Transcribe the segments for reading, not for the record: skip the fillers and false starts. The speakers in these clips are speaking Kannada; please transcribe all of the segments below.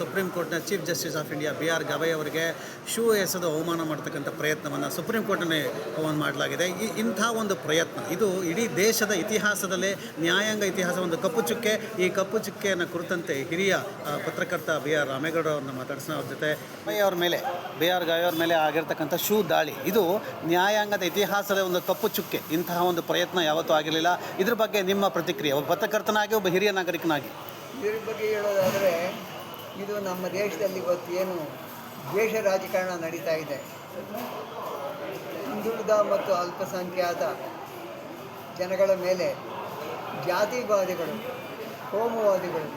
ಸುಪ್ರೀಂ ಕೋರ್ಟ್ನ chief justice of India BR Gavai ಅವರಿಗೆ ಶೂ ಎಸೆದು ಅವಮಾನ ಮಾಡ್ತಕ್ಕಂಥ ಪ್ರಯತ್ನವನ್ನು ಸುಪ್ರೀಂ ಕೋರ್ಟ್ನಲ್ಲಿ ಮಾಡಲಾಗಿದೆ. ಇಂಥ ಒಂದು ಪ್ರಯತ್ನ ಇದು ಇಡೀ ದೇಶದ ಇತಿಹಾಸದಲ್ಲೇ ನ್ಯಾಯಾಂಗ ಇತಿಹಾಸ ಒಂದು ಕಪ್ಪು ಚುಕ್ಕೆ. ಈ ಕಪ್ಪು ಚುಕ್ಕೆಯನ್ನು ಕುರಿತಂತೆ ಹಿರಿಯ ಪತ್ರಕರ್ತ BR ರಾಮೇಗೌಡ ಅವ್ರನ್ನ ಮಾತಾಡ್ಸೋಣ. ಅವ್ರ ಜೊತೆ BR ಗವಾಯ್ ಅವ್ರ ಮೇಲೆ ಆಗಿರ್ತಕ್ಕಂಥ ಶೂ ದಾಳಿ ಇದು ನ್ಯಾಯಾಂಗದ ಇತಿಹಾಸದ ಒಂದು ಕಪ್ಪು ಚುಕ್ಕೆ. ಇಂತಹ ಒಂದು ಪ್ರಯತ್ನ ಯಾವತ್ತೂ ಆಗಿರಲಿಲ್ಲ. ಇದ್ರ ಬಗ್ಗೆ ನಿಮ್ಮ ಪ್ರತಿಕ್ರಿಯೆ, ಒಬ್ಬ ಪತ್ರಕರ್ತನಾಗಿ, ಒಬ್ಬ ಹಿರಿಯ ನಾಗರಿಕನಾಗಿ? ಇದ್ರ ಬಗ್ಗೆ ಹೇಳೋದಾದರೆ, ಇದು ನಮ್ಮ ದೇಶದಲ್ಲಿ ಇವತ್ತು ಏನು ದ್ವೇಷ ರಾಜಕಾರಣ ನಡೀತಾ ಇದೆ, ಹಿಂದುಳಿದ ಮತ್ತು ಅಲ್ಪಸಂಖ್ಯಾತ ಜನಗಳ ಮೇಲೆ ಜಾತಿವಾದಿಗಳು, ಕೋಮುವಾದಿಗಳು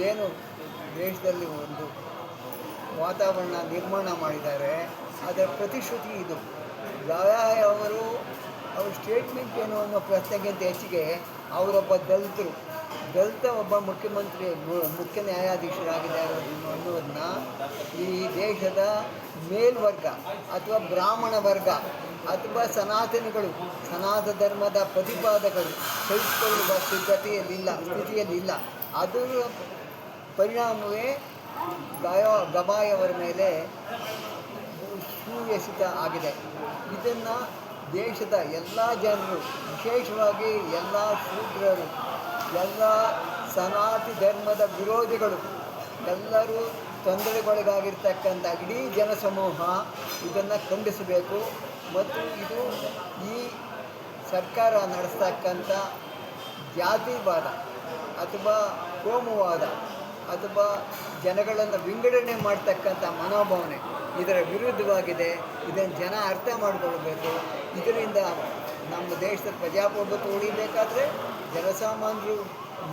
ಏನು ದೇಶದಲ್ಲಿ ಒಂದು ವಾತಾವರಣ ನಿರ್ಮಾಣ ಮಾಡಿದ್ದಾರೆ, ಅದರ ಪ್ರತಿಶ್ರುತಿ ಇದು. ಗವಾಯ್ ಅವರು ಅವ್ರ ಸ್ಟೇಟ್ಮೆಂಟ್ ಏನು ಅನ್ನೋ ಪ್ರಶ್ನೆಗಿಂತ ಹೆಚ್ಚಿಗೆ ಅವರೊಬ್ಬ ದಲಿತ ಒಬ್ಬ ಮುಖ್ಯ ನ್ಯಾಯಾಧೀಶರಾಗಿದ್ದಾರೆ ಅನ್ನೋದನ್ನ ಈ ದೇಶದ ಮೇಲ್ವರ್ಗ ಅಥವಾ ಬ್ರಾಹ್ಮಣ ವರ್ಗ ಅಥವಾ ಸನಾತನಿಗಳು, ಸನಾತನ ಧರ್ಮದ ಪ್ರತಿಪಾದಕರು ಸಹಿಸಿಕೊಳ್ಳುವ ಸ್ಥಿತಿಯಲ್ಲಿಲ್ಲ. ಅದರ ಪರಿಣಾಮವೇ ಗವಾಯ್ ಅವರ ಮೇಲೆ ಶೂ ಎಸೆತ ಆಗಿದೆ. ಇದನ್ನು ದೇಶದ ಎಲ್ಲ ಜನರು, ವಿಶೇಷವಾಗಿ ಎಲ್ಲ ಶೂದ್ರರು, ಎಲ್ಲ ಸನಾತನ ಧರ್ಮದ ವಿರೋಧಿಗಳು, ಎಲ್ಲರೂ ತೊಂದರೆಗೊಳಗಾಗಿರ್ತಕ್ಕಂಥ ಇಡೀ ಜನಸಮೂಹ ಇದನ್ನು ಖಂಡಿಸಬೇಕು. ಮತ್ತು ಇದು ಈ ಸರ್ಕಾರ ನಡೆಸ್ತಕ್ಕಂಥ ಜಾತಿವಾದ ಅಥವಾ ಕೋಮುವಾದ ಅಥವಾ ಜನಗಳನ್ನು ವಿಂಗಡಣೆ ಮಾಡ್ತಕ್ಕಂಥ ಮನೋಭಾವನೆ ಇದರ ವಿರುದ್ಧವಾಗಿದೆ. ಇದನ್ನು ಜನ ಅರ್ಥ ಮಾಡಿಕೊಳ್ಬೇಕು. ಇದರಿಂದ ನಮ್ಮ ದೇಶದ ಪ್ರಜಾಪ್ರಭುತ್ವ ಉಳಿಬೇಕಾದ್ರೆ, ಜನಸಾಮಾನ್ಯರು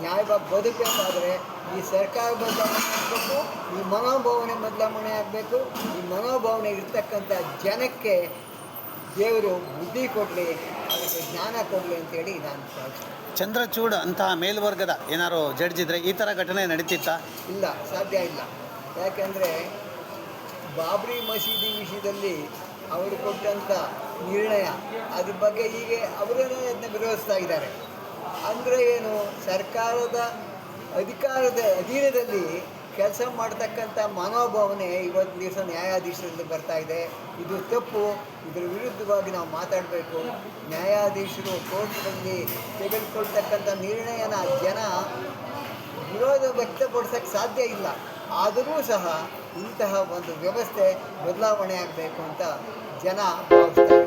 ನ್ಯಾಯವಾಗಿ ಬದುಕಬೇಕಾದ್ರೆ ಈ ಸರ್ಕಾರ ಬದಲಾವಣೆ ಆಗಬೇಕು, ಈ ಮನೋಭಾವನೆ ಬದಲಾವಣೆ ಆಗಬೇಕು. ಈ ಮನೋಭಾವನೆ ಇರ್ತಕ್ಕಂಥ ಜನಕ್ಕೆ ದೇವರು ಬುದ್ಧಿ ಕೊಡಲಿ, ಅದಕ್ಕೆ ಜ್ಞಾನ ಕೊಡಲಿ ಅಂತೇಳಿ ನಾನು ಪ್ರಾರ್ಥಿಸ್ತೇನೆ. ಚಂದ್ರಚೂಡ್ ಅಂತಹ ಮೇಲ್ವರ್ಗದ ಏನಾರು ಜಡ್ಜ್ ಇದ್ದರೆ ಈ ಥರ ಘಟನೆ ನಡೀತಿತ್ತಾ? ಇಲ್ಲ, ಸಾಧ್ಯ ಇಲ್ಲ. ಯಾಕೆಂದರೆ ಬಾಬ್ರಿ ಮಸೀದಿ ವಿಷಯದಲ್ಲಿ ಅವರು ಕೊಟ್ಟಂಥ ನಿರ್ಣಯ, ಅದ್ರ ಬಗ್ಗೆ ಹೀಗೆ ಅವರನ್ನೇ ಅದನ್ನ ವಿರೋಧಿಸ್ತಾ ಇದ್ದಾರೆ. ಅಂದರೆ ಏನು, ಸರ್ಕಾರದ ಅಧಿಕಾರದ ಅಧೀನದಲ್ಲಿ ಕೆಲಸ ಮಾಡ್ತಕ್ಕಂಥ ಮನೋಭಾವನೆ ಇವತ್ತು ದಿವಸ ನ್ಯಾಯಾಧೀಶರಲ್ಲಿ ಬರ್ತಾ ಇದೆ. ಇದು ತಪ್ಪು. ಇದರ ವಿರುದ್ಧವಾಗಿ ನಾವು ಮಾತಾಡಬೇಕು. ನ್ಯಾಯಾಧೀಶರು ಕೋರ್ಟ್ನಲ್ಲಿ ತೆಗೆದುಕೊಳ್ತಕ್ಕಂಥ ನಿರ್ಣಯನ ಜನ ವಿರೋಧ ವ್ಯಕ್ತಪಡಿಸೋಕ್ಕೆ ಸಾಧ್ಯ ಇಲ್ಲ. ಆದರೂ ಸಹ ಇಂತಹ ಒಂದು ವ್ಯವಸ್ಥೆ ಬದಲಾವಣೆ ಆಗಬೇಕು ಅಂತ ಜನ ಭಾವಿಸ್ತಾರೆ.